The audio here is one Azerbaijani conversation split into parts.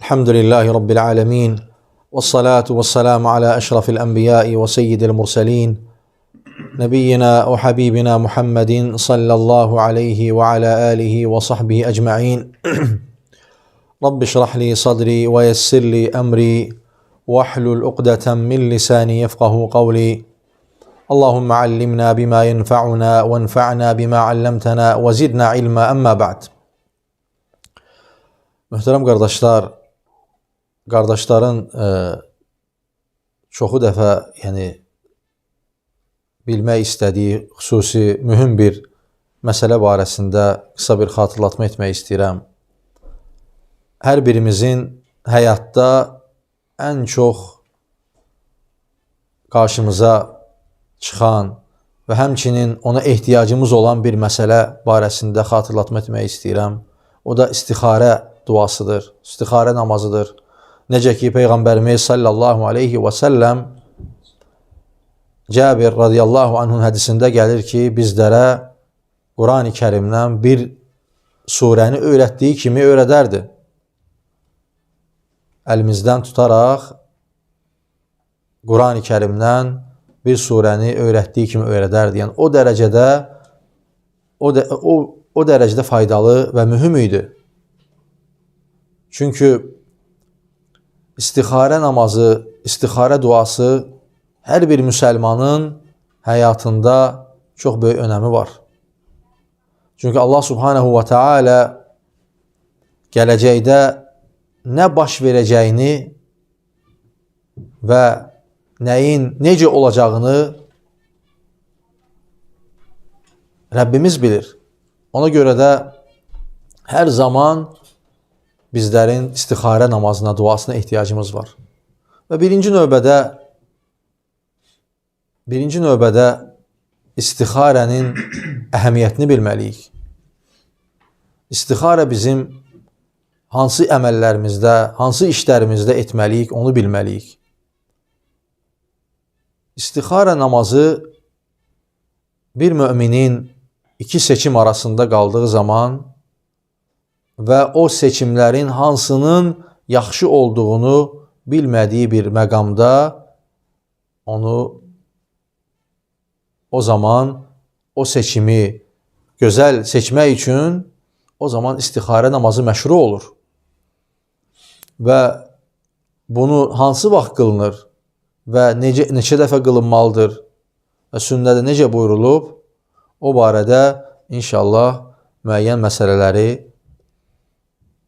Elhamdülillahi Rabbil alemin. Vessalatu vesselamu ala eşrafil enbiyai ve seyyidil murselin. Nebiyyina ve habibina Muhammedin sallallahu aleyhi ve ala alihi ve sahbihi ecma'in. Rabbi şrahli sadri ve yessirli emri ve ahlul uqdeten min lisani yefqahu kavli. Allahümme allimna bima yenfa'una ve enfa'na bima allamtana ve zidna ilma emma ba'd. Möhtərəm qardaşların çoxu dəfə bilmək istədiyi xüsusi mühüm bir məsələ barəsində qısa bir xatırlatma etmək istəyirəm. Hər birimizin həyatda ən çox qarşımıza çıxan və həmçinin ona ehtiyacımız olan bir məsələ barəsində xatırlatma etmək istəyirəm. O da istixarə duasıdır, istixarə namazıdır. Necə ki Peyğəmbərimiz sallallahu aleyhi və səlləm Cabir radiyallahu anhun hədisində gəlir ki, bizlərə Quran-ı Kərimdən bir surəni öyrətdiyi kimi öyrədərdi. Əlimizdən tutaraq Quran-ı Kərimdən bir surəni öyrətdiyi kimi öyrədərdi. Yəni o dərəcədə faydalı və mühüm idi. Çünki istixarə namazı, istixarə duası hər bir müsəlmanın həyatında çox böyük önəmi var. Çünki Allah subhanahu wa ta'ala gələcəkdə nə baş verəcəyini və nəyin necə olacağını Rəbbimiz bilir. Ona görə də hər zaman bizlərin istixarə namazına, duasına ehtiyacımız var. Və birinci növbədə istixarənin əhəmiyyətini bilməliyik. İstixarə bizim hansı əməllərimizdə, hansı işlərimizdə etməliyik, onu bilməliyik. İstixarə namazı bir müminin iki seçim arasında qaldığı zaman və o seçimlərin hansının yaxşı olduğunu bilmədiyi bir məqamda o zaman o seçimi gözəl seçmək üçün o zaman istixarə namazı məşru olur. Və bunu hansı vaxt qılınır və neçə dəfə qılınmalıdır və sünnədə necə buyurulub, o barədə inşallah müəyyən məsələləri,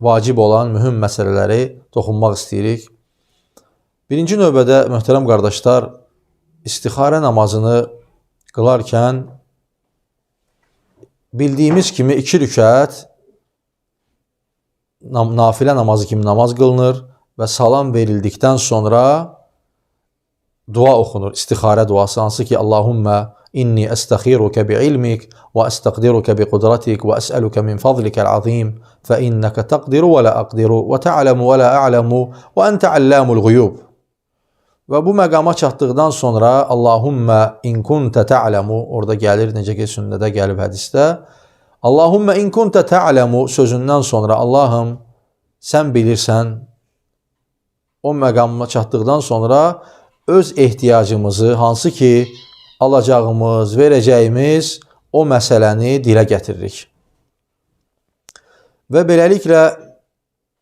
vacib olan mühüm məsələləri toxunmaq istəyirik. Birinci növbədə, möhtərəm qardaşlar, istixarə namazını qılarkən bildiyimiz kimi 2 rükət nafilə namazı kimi namaz qılınır və salam verildikdən sonra dua oxunur, istixarə duası, hansı ki Allahümmə inni əstəxiruka bi'ilmik və əstəqdiruka biqudratik və əsəluka min fadlikəl azim fə innəkə təqdiru və lə əqdiru və tə'ələmu və lə ə'ləmu və əntə əlləmul quyub. Və bu məqama çatdıqdan sonra Allahümmə in kuntə tə'ələmu, orada gəlir, necə ki sünnədə gəlib hədisdə, Allahümmə in kuntə tə'ələmu sözündən sonra Allahım sən bilirsən, o məqama çatdıqdan sonra öz ehtiyacımızı, hansı ki alacağımız, verəcəyimiz o məsələni dilə gətiririk. Və beləliklə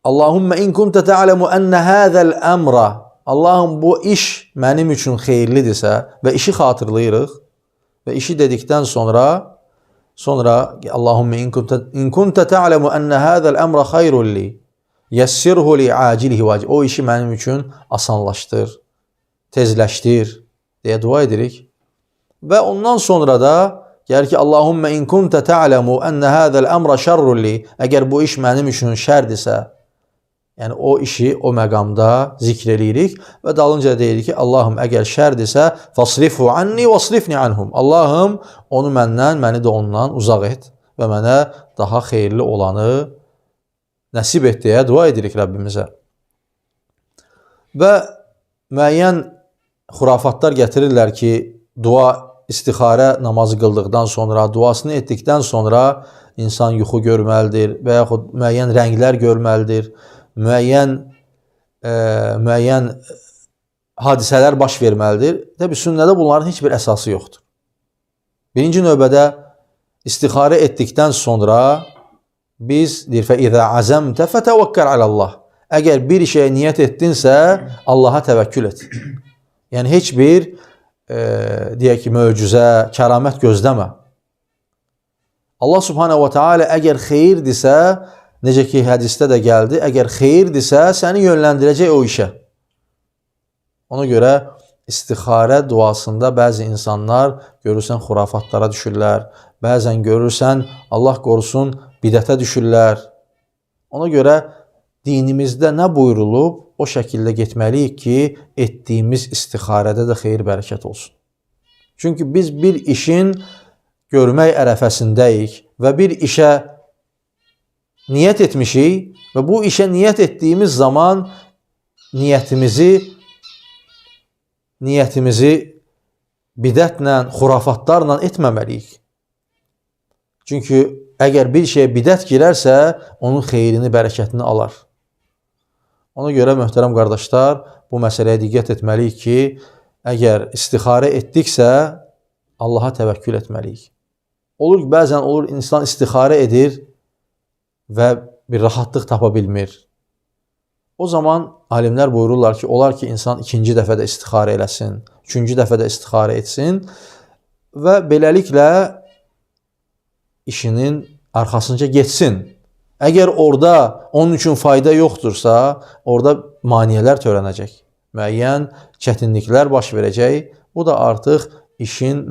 Allahümmə in kuntə tə'ələmu ənə həzəl əmra, Allahım bu iş mənim üçün xeyirlidirsə və işi xatırlayırıq və işi dedikdən sonra Allahümmə in kuntə tə'ələmu ənə həzəl əmra xayrulli yəssirhu li acilihi vacib, o işi mənim üçün asanlaşdır, tezləşdir deyə dua edirik. Və ondan sonra da gəlir ki, Allahümmə in kuntə tə'ələmu ənə həzəl əmra şərrulli, əgər bu iş mənim üçün şərdirsə, yəni o işi o məqamda zikr edirik və dalınca deyirik ki, Allahım əgər şərdirsə, fasrifu anni vasrifni anhum, Allahım onu məndən, məni də ondan uzaq et və mənə daha xeyirli olanı nəsib et deyə dua edirik Rəbbimizə. Və müəyyən xurafatlar gətirirlər ki, istixarə namazı qıldıqdan sonra, duasını etdikdən sonra insan yuxu görməlidir və yaxud müəyyən rənglər görməlidir, müəyyən müəyyən hadisələr baş verməlidir. Təbii sünnədə bunların heç bir əsası yoxdur. Birinci növbədə istixarə etdikdən sonra biz deyir fəizə azəmtə fətəvəkkəl alallah. Əgər bir şeyə niyyət etdinsə, Allaha təvəkkül et. Yəni heç bir deyək ki, möcüzə, kəramət gözləmə. Allah subhanehu və teala əgər xeyirdirsə, necə ki hədisdə də gəldi, əgər xeyirdirsə, səni yönləndirəcək o işə. Ona görə istixarə duasında bəzi insanlar görürsən xurafatlara düşürlər, bəzən görürsən Allah qorusun bidətə düşürlər. Ona görə dinimizdə nə buyurulub, o şəkildə getməliyik ki, etdiyimiz istixarədə də xeyir bərəkət olsun. Çünki biz bir işin görmək ərəfəsindəyik və bir işə niyyət etmişik və bu işə niyyət etdiyimiz zaman niyyətimizi bidətlə, xurafatlarla etməməliyik. Çünki əgər bir şeyə bidət girərsə, onun xeyrini, bərəkətini alar. Ona görə möhtərəm qardaşlar, bu məsələyə diqqət etməliyik ki, əgər istixarə etdiksə, Allaha təvəkkül etməliyik. Olur ki, bəzən olur, insan istixarə edir və bir rahatlıq tapa bilmir. O zaman alimlər buyururlar ki, olar ki, insan ikinci dəfədə istixarə eləsin, üçüncü dəfədə istixarə etsin və beləliklə işinin arxasınca getsin. Əgər orada onun üçün fayda yoxdursa, orada maneələr törənəcək, müəyyən çətinliklər baş verəcək. Bu da artıq işin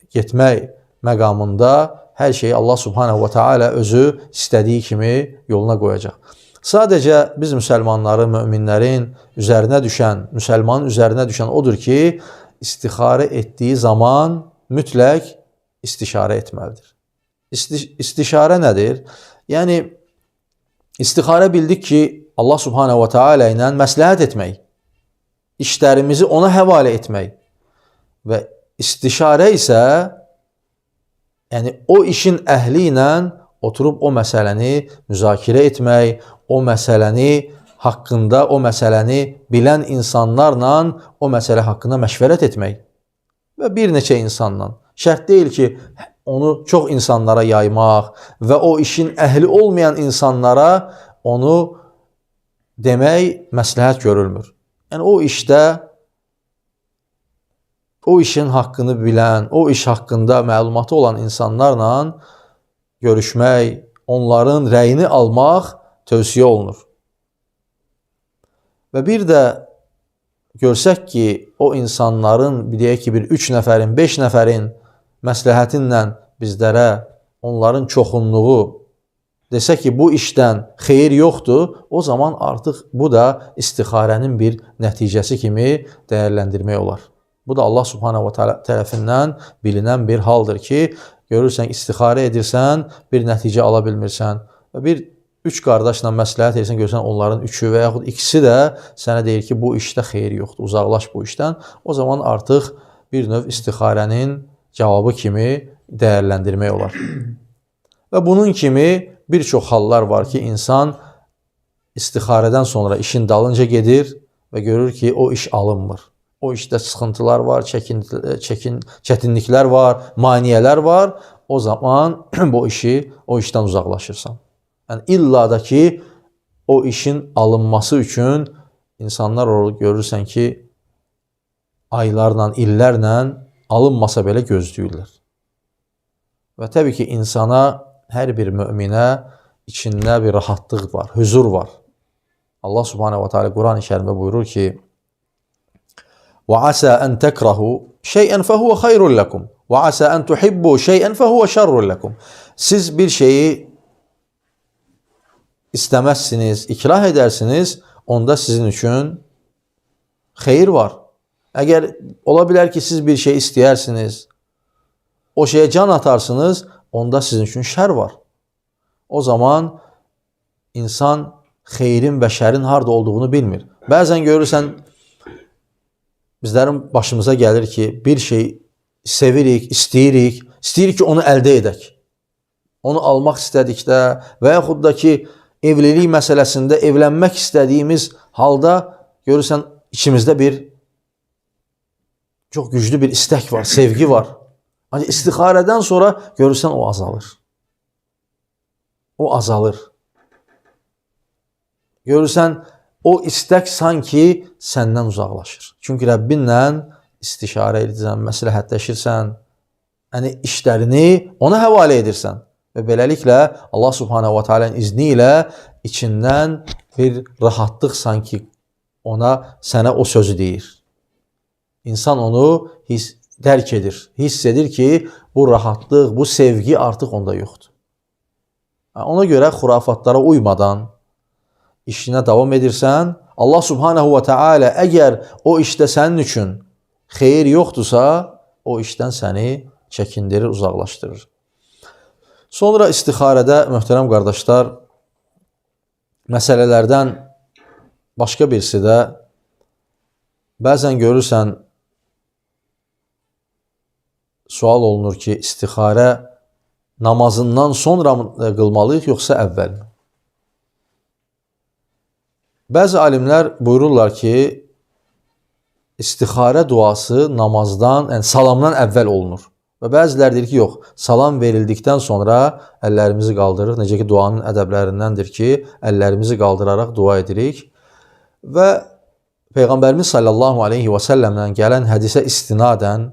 getmək məqamında hər şeyi Allah subhanehu və teala özü istədiyi kimi yoluna qoyacaq. Sadəcə biz müsəlmanların, möminlərin üzərinə düşən, müsəlmanın üzərinə düşən odur ki, istixarə etdiyi zaman mütləq istişarə etməlidir. İstişarə nədir? Yəni, istixarə bildik ki, Allah subhanehu və teala ilə məsləhət etmək, işlərimizi ona həvalə etmək və istişarə isə, yəni o işin əhli ilə oturub o məsələni müzakirə etmək, o məsələni haqqında, o məsələni bilən insanlarla o məsələ haqqında məşvərət etmək və bir neçə insanla. Şərt deyil ki, onu çox insanlara yaymaq və o işin əhli olmayan insanlara onu demək məsləhət görülmür. Yəni o işdə o işin haqqını bilən, o iş haqqında məlumatı olan insanlarla görüşmək, onların rəyini almaq tövsiyə olunur. Və bir də görsək ki, o insanların, deyək ki, 3 nəfərin, 5 nəfərin məsləhətinlə bizlərə onların çoxunluğu desə ki, bu işdən xeyir yoxdur, o zaman artıq bu da istixarənin bir nəticəsi kimi dəyərləndirmək olar. Bu da Allah subhanehu və teala tərəfindən bilinən bir haldır ki, görürsən, istixarə edirsən, bir nəticə ala bilmirsən və 3 qardaşla məsləhət edirsən, görürsən, onların 3-ü və yaxud ikisi də sənə deyir ki, bu işdə xeyir yoxdur, uzaqlaş bu işdən. O zaman artıq bir növ istixarənin cavabı kimi dəyərləndirmək olar. Və bunun kimi bir çox hallar var ki, insan istixarədən sonra işin dalınca gedir və görür ki, o iş alınmır. O işdə sıxıntılar var, çətinliklər var, maneələr var. O zaman o işdən uzaqlaşırsan. Yəni illa da ki, o işin alınması üçün insanlar görürsən ki, aylarla, illərlə alınmasa belə gözləyirlər. Və təbii ki, insana, hər bir möminə içində bir rahatlıq var, huzur var. Allah subhanehu və teala Quran-ı Kərimdə buyurur ki, وَعَسَى أَنْ تَكْرَهُوا شَيْئًا فَهُوَ خَيْرٌ لَكُمْ وَعَسَى أَنْ تُحِبُّوا شَيْئًا فَهُوَ شَرٌ لَكُمْ. Siz bir şeyi istəməzsiniz, ikrah edərsiniz, onda sizin üçün xeyir var. Əgər ola bilər ki, siz bir şey istəyirsiniz, o şeye can atarsınız, onda sizin üçün şər var. O zaman insan xeyrin və şərin harda olduğunu bilmir. Bəzən görürsən, bizlərin başımıza gəlir ki, bir şey sevirik, istəyirik ki, onu əldə edək. Onu almaq istədikdə və yaxud da ki, evlilik məsələsində evlənmək istədiyimiz halda görürsən içimizdə bir çox güclü bir istək var, sevgi var. Ancaq istixarədən sonra görürsən o azalır. O azalır. Görürsən o istək sanki səndən uzaqlaşır. Çünki Rəbbinlə istişarə edirsən, məsləhətləşirsən, yəni işlərini ona həvalə edirsən. Və beləliklə Allah Subhanahu wa Taala'nın izni ilə içindən bir rahatlıq sanki sənə o sözü deyir. İnsan onu dərk edir, hiss edir ki, bu rahatlıq, bu sevgi artıq onda yoxdur. Ona görə xurafatlara uymadan işinə davam edirsən, Allah Subhanahu wa Taala əgər o işdə sənin üçün xeyir yoxdursa, o işdən səni çəkindirir, uzaqlaşdırır. Sonra istixarədə, möhtərəm qardaşlar, məsələlərdən başqa birisi də bəzən görürsən, sual olunur ki, istixarə namazından sonra mı qılmalıyıq, yoxsa əvvəl mi? Bəzi alimlər buyururlar ki, istixarə duası namazdan, yəni salamdan əvvəl olunur. Və bəzilər deyir ki, yox, salam verildikdən sonra əllərimizi qaldırırıq. Necə ki, duanın ədəblərindəndir ki, əllərimizi qaldıraraq dua edirik. Və Peyğəmbərimiz sallallahu aleyhi və səlləmdən gələn hədisə istinadən,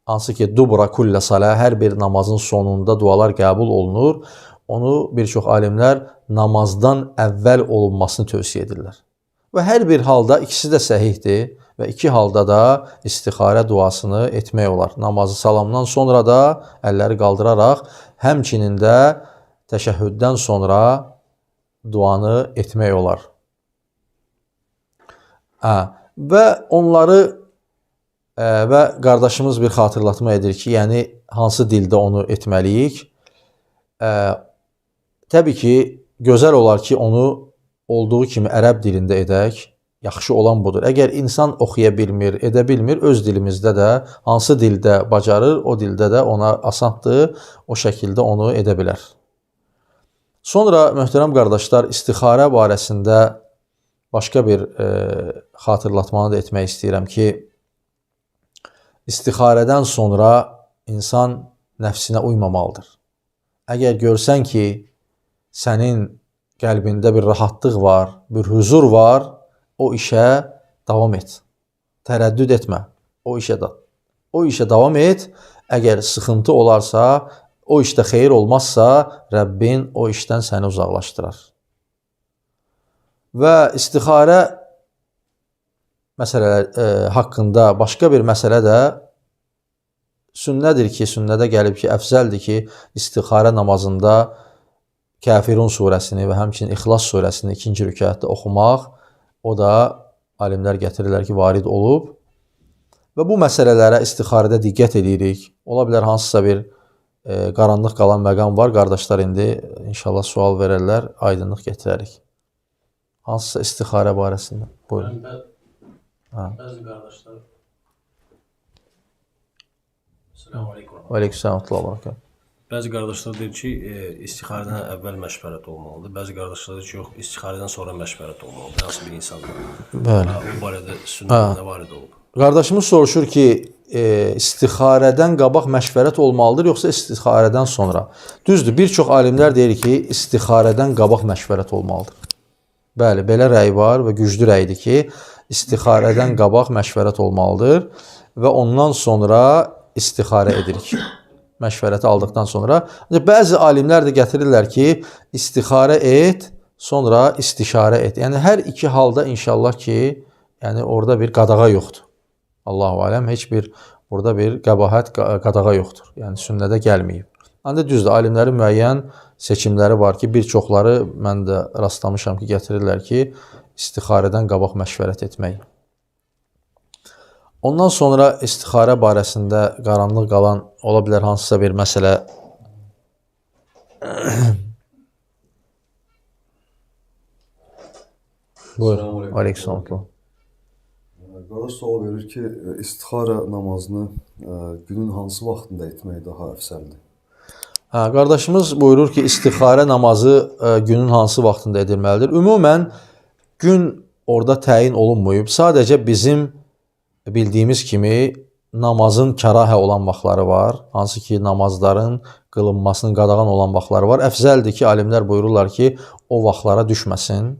hansı ki, dubra kullə salə, hər bir namazın sonunda dualar qəbul olunur, onu bir çox alimlər namazdan əvvəl olunmasını tövsiyə edirlər. Və hər bir halda ikisi də səhihdir və iki halda da istixarə duasını etmək olar. Namazı salamdan sonra da əlləri qaldıraraq, həmçinin də təşəhhüddən sonra duanı etmək olar. Və onları və qardaşımız bir xatırlatma edir ki, yəni hansı dildə onu etməliyik? Təbii ki, gözəl olar ki, onu olduğu kimi ərəb dilində edək, yaxşı olan budur. Əgər insan oxuya bilmir, edə bilmir, öz dilimizdə də hansı dildə bacarır, o dildə də ona asandır, o şəkildə onu edə bilər. Sonra, möhtərəm qardaşlar, istixarə barəsində başqa bir xatırlatmanı da etmək istəyirəm ki, istixarədən sonra insan nəfsinə uymamalıdır. Əgər görsən ki, sənin qəlbində bir rahatlıq var, bir huzur var, o işə davam et. Tərəddüd etmə. O işə davam et. Əgər sıxıntı olarsa, o işdə xeyir olmazsa, Rəbbin o işdən səni uzaqlaşdırar. Və istixarə məsələlər haqqında başqa bir məsələ də sünnədir ki, sünnədə gəlib ki, əfzəldir ki, istixarə namazında Kafirun surəsini və həmçinin İxlas surəsini 2-ci rükətdə oxumaq, o da alimlər gətirirlər ki, varid olub. Və bu məsələlərə istixarədə diqqət edirik. Ola bilər hansısa bir qaranlıq qalan məqam var. Qardaşlar indi inşallah sual verərlər, aydınlıq gətirərik. Hansısa istixarə barəsində. Buyurun. Bəzi qardaşlar Selamun aleyküm. Və aleykümselam və bərəkət. Bəzi qardaşlar deyir ki, istixarədən əvvəl məşvərət olmalıdır. Bəzi qardaşlar deyir ki, yox, istixarədən sonra məşvərət olmalıdır. Hansı bir insanlar. Bəli. Bu barədə sünnədə varid olub. Qardaşımız soruşur ki, istixarədən qabaq məşvərət olmalıdır, yoxsa istixarədən sonra? Düzdür, bir çox alimlər deyir ki, istixarədən qabaq məşvərət olmalıdır. Bəli, belə rəy var və güclü rəydir ki, istixarədən qabaq məşvərət olmalıdır və ondan sonra istixarə edirik. Məşvərəti aldıqdan sonra. Bəzi alimlər də gətirirlər ki, istixarə et, sonra istişarə et. Yəni, hər iki halda inşallah ki, yəni orada bir qadağa yoxdur. Allahu aləm, heç bir burada bir qəbahət, qadağa yoxdur. Yəni, sünnədə gəlməyib. Ancaq düzdür, alimlərin müəyyən seçimləri var ki, bir çoxları mən də rastlamışam ki, gətirirlər ki, istixarədən qabaq məşvərət etmək. Ondan sonra istixarə barəsində qaranlıq qalan ola bilər hansısa bir məsələ. Buyur. Aleykümselam. Qardaş sual verir ki, istixarə namazını günün hansı vaxtında etmək daha əfsəldir? Qardaşımız buyurur ki, istixarə namazı günün hansı vaxtında edilməlidir? Ümumən gün orada təyin olunmayıb. Sadəcə bizim bildiyimiz kimi namazın kərahə olan vaxtları var. Hansı ki, namazların qılınmasının qadağan olan vaxtları var. Əfzəldir ki, alimlər buyururlar ki, o vaxtlara düşməsin.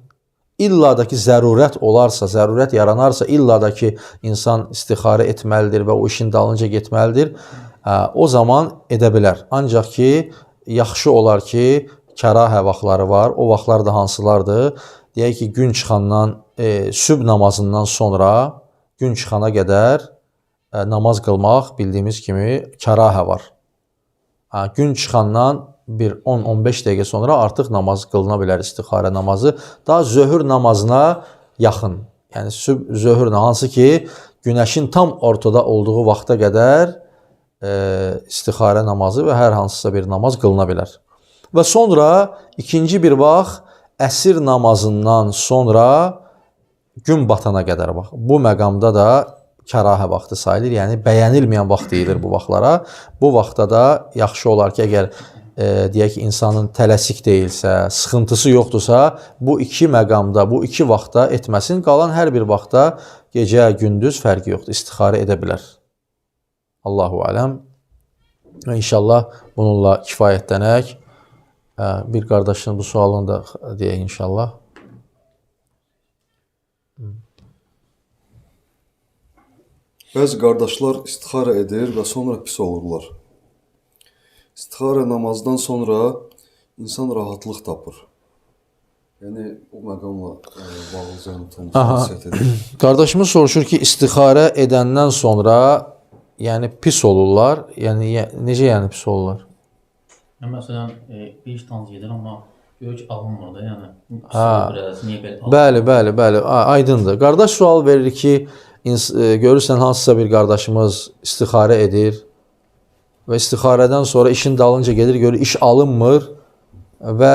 İlla da ki, zərurət olarsa, zərurət yaranarsa, illa da ki, insan istixarə etməlidir və o işin dalınca getməlidir. O zaman edə bilər. Ancaq ki, yaxşı olar ki, kərahə vaxtları var. O vaxtlar da hansılardır? Deyək ki, gün çıxandan, sübh namazından sonra gün çıxana qədər namaz qılmaq bildiyimiz kimi kərahə var. Gün çıxandan bir 10-15 dəqiqə sonra artıq namaz qılına bilər, istixarə namazı. Daha zöhr namazına yaxın. Yəni zöhr hansı ki, günəşin tam ortada olduğu vaxta qədər istixarə namazı və hər hansısa bir namaz qılına bilər. Və sonra ikinci bir vaxt əsr namazından sonra gün batana qədər bax. Bu məqamda da kərahə vaxtı sayılır. Yəni bəyənilməyən vaxt deyilir bu vaxtlara. Bu vaxtda da yaxşı olar ki, əgər deyək ki, insanın tələsik deyilsə, sıxıntısı yoxdursa, bu iki məqamda, bu iki vaxtda etməsin. Qalan hər bir vaxtda gecə, gündüz fərqi yoxdur. İstixarə edə bilər. Allahu aləm. Və inşallah bununla kifayətlənək. Bir qardaşın bu sualını da deyək inşallah. Bəzi qardaşlar istixarə edir və sonra pis olurlar. İstixarə namazdan sonra insan rahatlıq tapır. Yəni, o məqamla bağlı zənnətən xüsusiyyət edir. Qardaşımız soruşur ki, istixarə edəndən sonra yəni pis olurlar. Yəni, necə yəni pis olurlar? Məsələn, bir iş tanız gedir, amma görür ki, alınmır da, yəni. Biraz, niyə belə alınmır? Bəli, aydındır. Qardaş sual verir ki, görürsən hansısa bir qardaşımız istixarə edir və istixarədən sonra işin dalınca gedir, görür iş alınmır və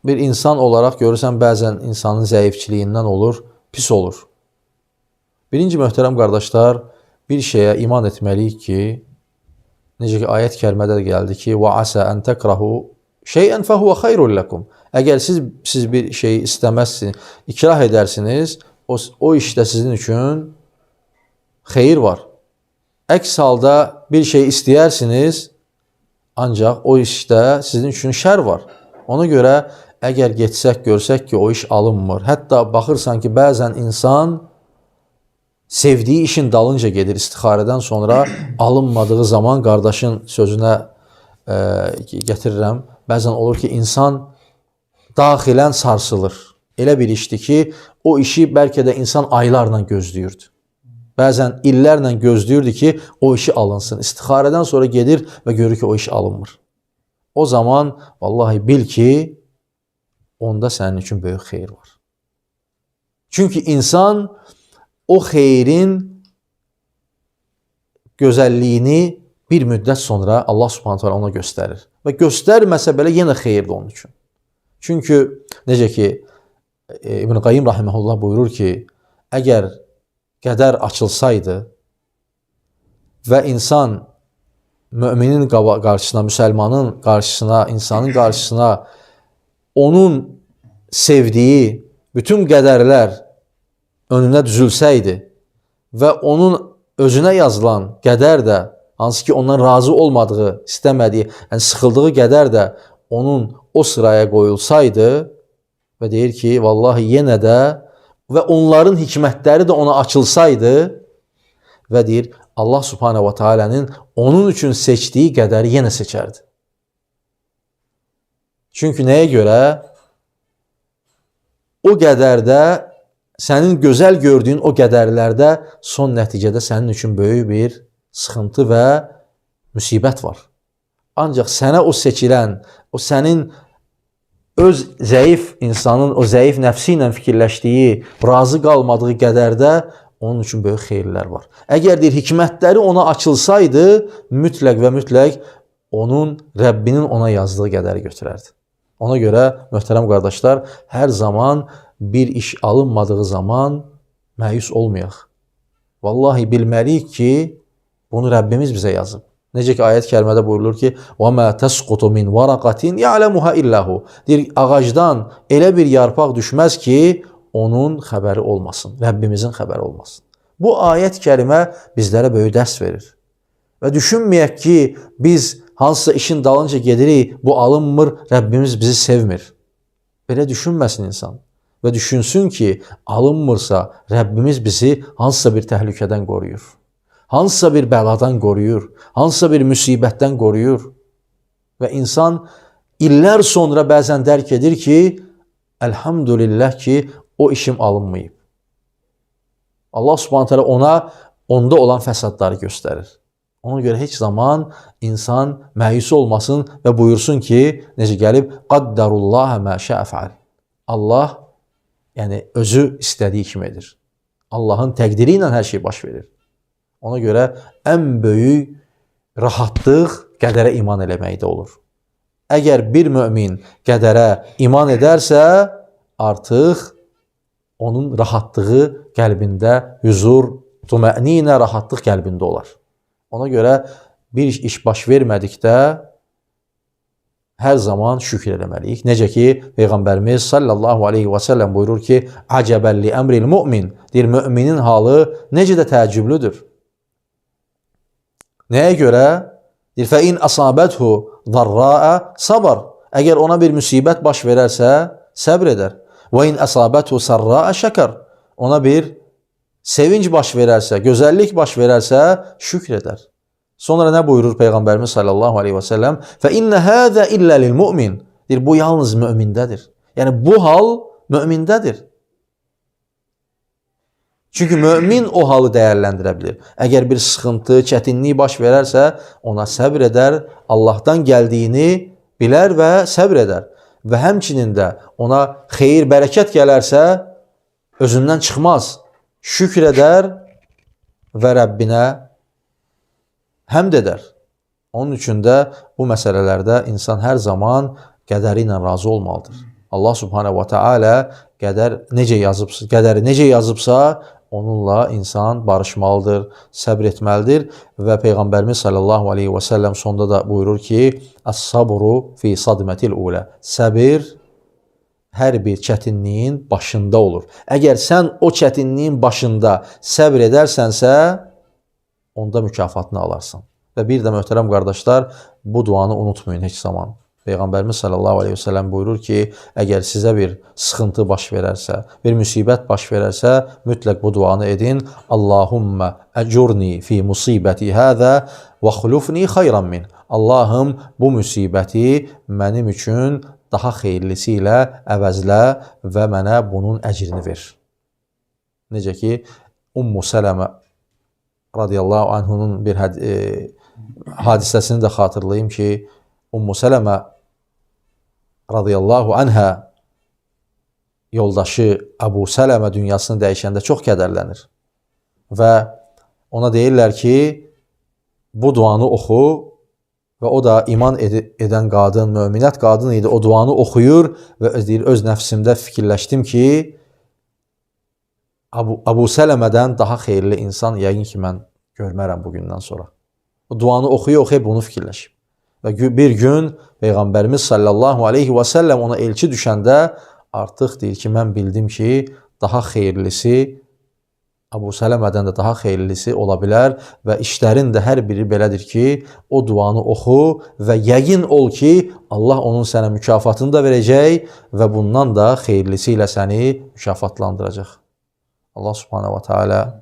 bir insan olaraq görürsən bəzən insanın zəifçiliyindən olur, pis olur. Birinci möhtərəm qardaşlar, bir şeyə iman etməliyik ki, necə ki, ayət kəlmədə də gəldi ki, وَعَسَى أَنْ تَكْرَهُ شَيْئًا فَهُوَ خَيْرٌ لَكُمْ. Əgər siz bir şeyi istəməzsiniz, ikrah edərsiniz, o işdə sizin üçün xeyir var. Əks halda bir şey istəyərsiniz, ancaq o işdə sizin üçün şər var. Ona görə əgər getsək, görsək ki, o iş alınmır. Hətta baxırsan ki, bəzən insan sevdiyi işin dalınca gedir istixarədən sonra, alınmadığı zaman qardaşın sözünə gətirirəm. Bəzən olur ki, insan daxilən sarsılır. Elə bir işdir ki, o işi bəlkə də insan aylarla gözləyirdi. Bəzən illərlə gözləyirdi ki, o işi alınsın. İstixarədən sonra gedir və görür ki, o iş alınmır. O zaman, vallahi bil ki, onda sənin üçün böyük xeyir var. Çünki insan o xeyrin gözəlliyini bir müddət sonra Allah Subhanahu taala ona göstərir. Və göstərməsə belə yenə xeyirdir onun üçün. Çünki necə ki İbn Qayyim rahimehullah buyurur ki, əgər qədər açılsaydı və insan müminin qarşısına, müsəlmanın qarşısına, insanın qarşısına onun sevdiyi bütün qədərlər önünə düzülsəydi və onun özünə yazılan qədər də, hansı ki ondan razı olmadığı, istəmədiyi, yəni sıxıldığı qədər də onun o sıraya qoyulsaydı və deyir ki, vallahi yenə də və onların hikmətləri də ona açılsaydı və deyir, Allah Subhanahu wa Taala'nın onun üçün seçdiyi qədəri yenə seçərdi. Çünki nəyə görə? O qədərdə, sənin gözəl gördüyün o qədərlərdə son nəticədə sənin üçün böyük bir sıxıntı və müsibət var. Ancaq sənə o seçilən, o sənin öz zəif insanın, o zəif nəfsi ilə fikirləşdiyi, razı qalmadığı qədərdə onun üçün böyük xeyirlər var. Əgər deyir, hikmətləri ona açılsaydı, mütləq və mütləq onun, Rəbbinin ona yazdığı qədəri götürərdi. Ona görə, möhtərəm qardaşlar, hər zaman bir iş alınmadığı zaman məyus olmayaq. Vallahi bilməliyik ki, bunu Rəbbimiz bizə yazıb. Necə ki ayət kərimədə buyurulur ki: "Və ma tasqutu min waraqatin ya'lamuha illahu." Deyir, ağacdan elə bir yarpaq düşməz ki, onun xəbəri olmasın, Rəbbimizin xəbəri olmasın. Bu ayət kərimə bizlərə böyük dərs verir. Və düşünməyək ki, biz hansısa işin dalınca gedirik, bu alınmır, Rəbbimiz bizi sevmir. Belə düşünməsin insan. Və düşünsün ki, alınmırsa, Rəbbimiz bizi hansısa bir təhlükədən qoruyur. Hansısa bir bəladan qoruyur, hansısa bir müsibətdən qoruyur. Və insan illər sonra bəzən dərk edir ki, əlhamdülillah ki, o işim alınmayıb. Allah Subhanahu taala onda olan fəsadları göstərir. Ona görə heç zaman insan məyus olmasın və buyursun ki, necə gəlib, qaddarullaha mə şəə fəal. Allah, yəni özü istədiyi kimi edir. Allahın təqdiri ilə hər şey baş verir. Ona görə ən böyük rahatlıq qədərə iman eləməkdə olur. Əgər bir mömin qədərə iman edərsə, artıq onun rahatlığı qəlbində, huzur, tuma'ninə, rahatlıq qəlbində olar. Ona görə bir iş baş vermədikdə hər zaman şükür eləməliyik. Necə ki, Peyğəmbərimiz sallallahu aleyhi və səlləm buyurur ki, "Əcəbəlli əmril mümin." Deyir, müminin halı necə də təəccüblüdür. Nəyə görə? Deyir, "Fəin əsabəthu zarra'a sabr." Əgər ona bir müsibət baş verərsə, səbr edər. "Və in əsabəthu sarra'a şəkər." Ona bir sevinç baş verərsə, gözəllik baş verərsə, şükr edər. Sonra nə buyurur Peyğəmbərimiz sallallahu aleyhi və səlləm? "Fəinnə həzə illə lil mümin." Deyir, bu yalnız mömindədir. Yəni bu hal mömindədir. Çünki mömin o halı dəyərləndirə bilir. Əgər bir sıxıntı, çətinlik baş verərsə, ona səbr edər, Allahdan gəldiyini bilər və səbr edər. Və həmçinin də ona xeyir, bərəkət gələrsə, özündən çıxmaz. Şükr edər və Rəbbinə həmd edər. Onun üçün də bu məsələlərdə insan hər zaman qədəri ilə razı olmalıdır. Allah Subhanahu wa Taala qədəri necə yazıbsa, onunla insan barışmalıdır, səbr etməlidir və Peyğəmbərimiz sallallahu aleyhi və səlləm sonda da buyurur ki, "As-sabru fi sadmetil ula." Səbir hər bir çətinliyin başında olur. Əgər sən o çətinliyin başında səbr edərsənsə, onda mükafatını alarsan. Və bir də möhtərəm qardaşlar, bu duanı unutmayın heç zaman. Peyğəmbərimiz sallallahu aleyhi ve sellem buyurur ki, əgər sizə bir sıxıntı baş verərsə, bir müsibət baş verərsə, mütləq bu duanı edin. Allahumma əcurni fi musibəti həzə və xulufni xayran min. Allahım, bu müsibəti mənim üçün daha xeyirlisi ilə əvəzlə və mənə bunun əcrini ver. Necə ki, Ummu Sələmə radiyallahu anhunun bir hadisəsini də xatırlayayım ki, Ummu Sələmə radiyallahu anhə yoldaşı Əbu Sələmə dünyasını dəyişəndə çox kədərlənir. Və ona deyirlər ki, bu duanı oxu və o da iman edən qadın, möminət qadın idi. O duanı oxuyur və deyir, öz nəfsimdə fikirləşdim ki, Əbu Sələmədən daha xeyirli insan yəqin ki, mən görmərəm bugündən sonra. O duanı oxuya-oxuya bunu fikirləşib. Və bir gün Peyğəmbərimiz sallallahu aleyhi və səlləm ona elçi düşəndə artıq deyir ki, mən bildim ki, daha xeyirlisi, Əbu Sələmədən də daha xeyirlisi ola bilər və işlərin də hər biri belədir ki, o duanı oxu və yəqin ol ki, Allah onun sənə mükafatını da verəcək və bundan da xeyirlisi ilə səni mükafatlandıracaq. Allah Subhanahu wa Taala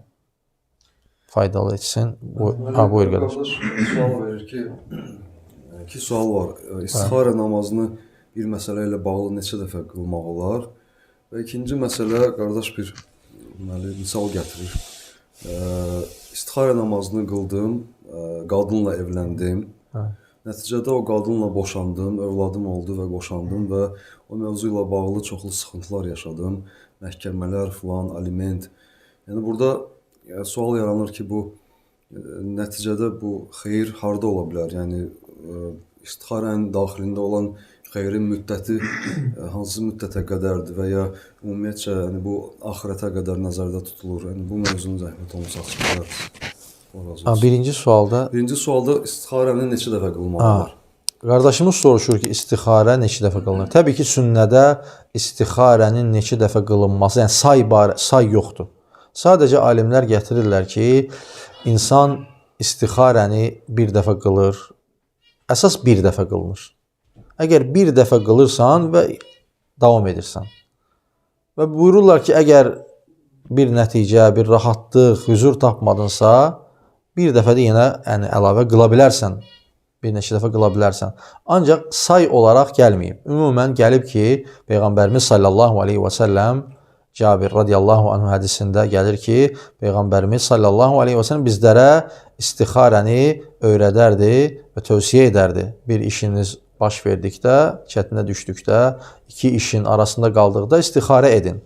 faydalı etsin. Buyur qardaş. Sual verir ki, iki sual var. İstixarə namazını bir məsələ ilə bağlı neçə dəfə qılmaq olar? Və ikinci məsələ, qardaş bir misal gətirir. İstixarə namazını qıldım, qadınla evləndim. Nəticədə o qadınla boşandım, övladım oldu və boşandım və o mövzu ilə bağlı çoxlu sıxıntılar yaşadım. Məhkəmələr filan, aliment. Yəni burada sual yaranır ki, bu nəticədə bu xeyir harda ola bilər? Yəni istixarənin daxilində olan xeyrin müddəti hansı müddətə qədərdir və ya ümumiyyətcə yəni bu axirətə qədər nəzərdə tutulur? Yəni bu mövzunu zəhmət olmasa açıqlayar. Allah razı Ha, olsun. birinci sualda Birinci sualda istixarəni neçə dəfə qılmaq olar? qardaşımız soruşur ki, istixarə neçə dəfə qılınır? Təbii ki, sünnədə istixarənin neçə dəfə qılınması, yəni say yoxdur. Sadəcə alimlər gətirirlər ki, insan istixarəni bir dəfə qılır. Əsas bir dəfə qılınır. Əgər bir dəfə qılırsan və davam edirsən. Və buyururlar ki, əgər bir nəticə, bir rahatlıq, huzur tapmadınsa, bir dəfə də yenə əlavə qıla bilərsən. Bir neçə dəfə qıla bilərsən. Ancaq say olaraq gəlməyib. Ümumən gəlib ki, Peyğəmbərimiz sallallahu aleyhi və səlləm Cabir radiyallahu anhu hədisində gəlir ki, Peyğəmbərimiz sallallahu aleyhi və səlləm bizlərə istixarəni öyrədərdi və tövsiyə edərdi. Bir işiniz baş verdikdə, çətinə düşdükdə, iki işin arasında qaldıqda istixarə edin.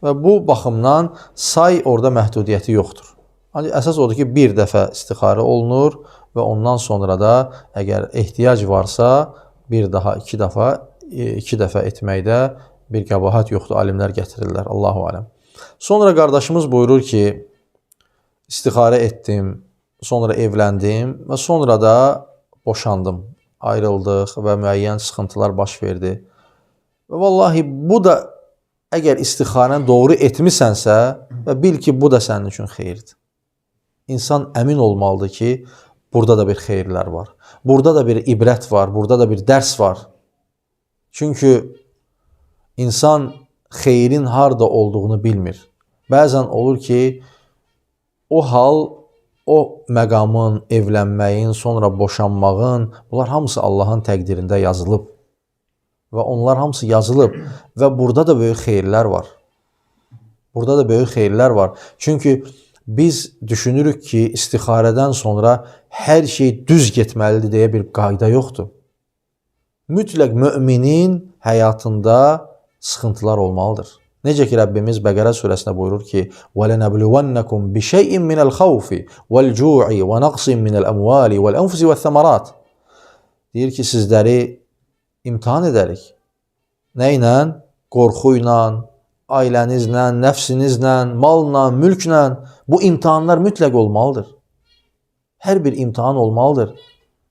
Və bu baxımdan say orada məhdudiyyəti yoxdur. Ancaq əsas odur ki, bir dəfə istixarə olunur və ondan sonra da əgər ehtiyac varsa, bir daha iki dəfə etməkdə bir qəbahət yoxdur, alimlər gətirirlər. Allahu aləm. Sonra qardaşımız buyurur ki, istixarə etdim, sonra evləndim və sonra da boşandım, ayrıldıq və müəyyən sıxıntılar baş verdi. Və vallahi bu da əgər istixarəni doğru etmisənsə və bil ki, bu da sənin üçün xeyirdir. İnsan əmin olmalıdır ki, burada da bir xeyirlər var. Burada da bir ibrət var, burada da bir dərs var. Çünki insan xeyrin harda olduğunu bilmir. Bəzən olur ki, o hal, o məqamın, evlənməyin, sonra boşanmağın, bunlar hamısı Allahın təqdirində yazılıb. Və onlar hamısı yazılıb və burada da böyük xeyirlər var. Burada da böyük xeyirlər var. Çünki biz düşünürük ki, istixarədən sonra hər şey düz getməlidir deyə bir qayda yoxdur. Mütləq müminin həyatında sıxıntılar olmalıdır. Necə ki, Rəbbimiz Bəqərə surəsində buyurur ki, وَلَنَبْلُوَنَّكُمْ بِشَيْءٍ مِنَ الْخَوْفِ وَالْجُوعِ وَنَقْصٍ مِنَ الْأَمْوَالِ وَالْأَنْفُسِ وَالثَّمَرَاتِ Deyir ki, sizləri imtihan edərik. Nə ilə? Qorxu ilə, ailənizlə, nəfsinizlə, malla, mülklə. Bu imtihanlar mütləq olmalıdır. Hər bir imtihan olmalıdır.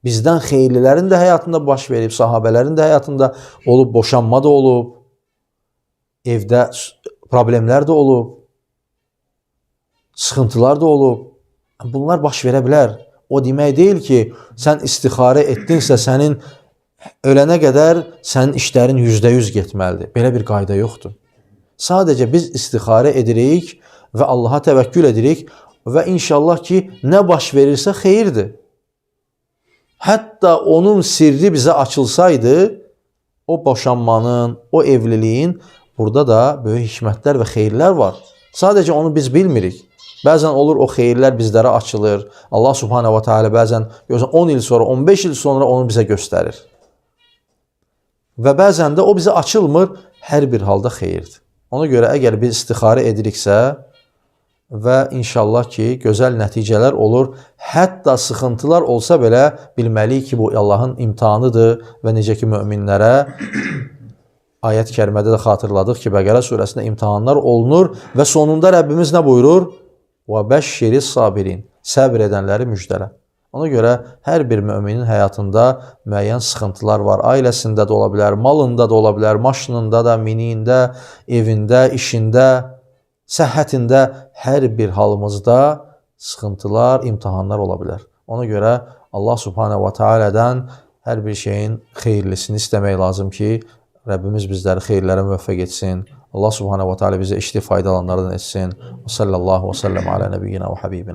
Bizdən xeyirlilərin də həyatında baş verib, sahabələrin də həyatında olub, boşanma da olub, evdə problemlər də olub, sıxıntılar da olub. Bunlar baş verə bilər. O demək deyil ki, sən istixarə etdinsə, sənin ölənə qədər sənin işlərin %100 getməlidir. Belə bir qayda yoxdur. Sadəcə biz istixarə edirik və Allaha təvəkkül edirik və inşallah ki, nə baş verirsə xeyirdir. Hətta onun sirri bizə açılsaydı, o boşanmanın, o evliliyin burada da böyük hikmətlər və xeyirlər var. Sadəcə onu biz bilmirik. Bəzən olur o xeyirlər bizlərə açılır. Allah subhanahu wa ta'ala bəzən 10 il sonra, 15 il sonra onu bizə göstərir. Və bəzən də o bizə açılmır, hər bir halda xeyirdir. Ona görə əgər biz istixarə ediriksə və inşallah ki, gözəl nəticələr olur, hətta sıxıntılar olsa belə bilməliyik ki, bu Allahın imtihanıdır və necə ki, möminlərə ayət-i kərimədə də xatırladıq ki, Bəqərə surəsində imtihanlar olunur və sonunda Rəbbimiz nə buyurur? وَبَشِّرِ الصَّابِرِينَ Səbr edənləri müjdələ. Ona görə hər bir müminin həyatında müəyyən sıxıntılar var. Ailəsində də ola bilər, malında da ola bilər, maşınında da, miniyində, evində, işində, səhhətində, hər bir halımızda sıxıntılar, imtihanlar ola bilər. Ona görə Allah subhanahu wa ta'alədən hər bir şeyin xeyirlisini istəmək lazım ki, Rəbbimiz bizləri xeyirlərə müvəffəq etsin. Allah subhanahu wa ta'ala bizə işli faydalanlardan etsin. Və sallallahu və səlləm alə nəbiyyina və habibina.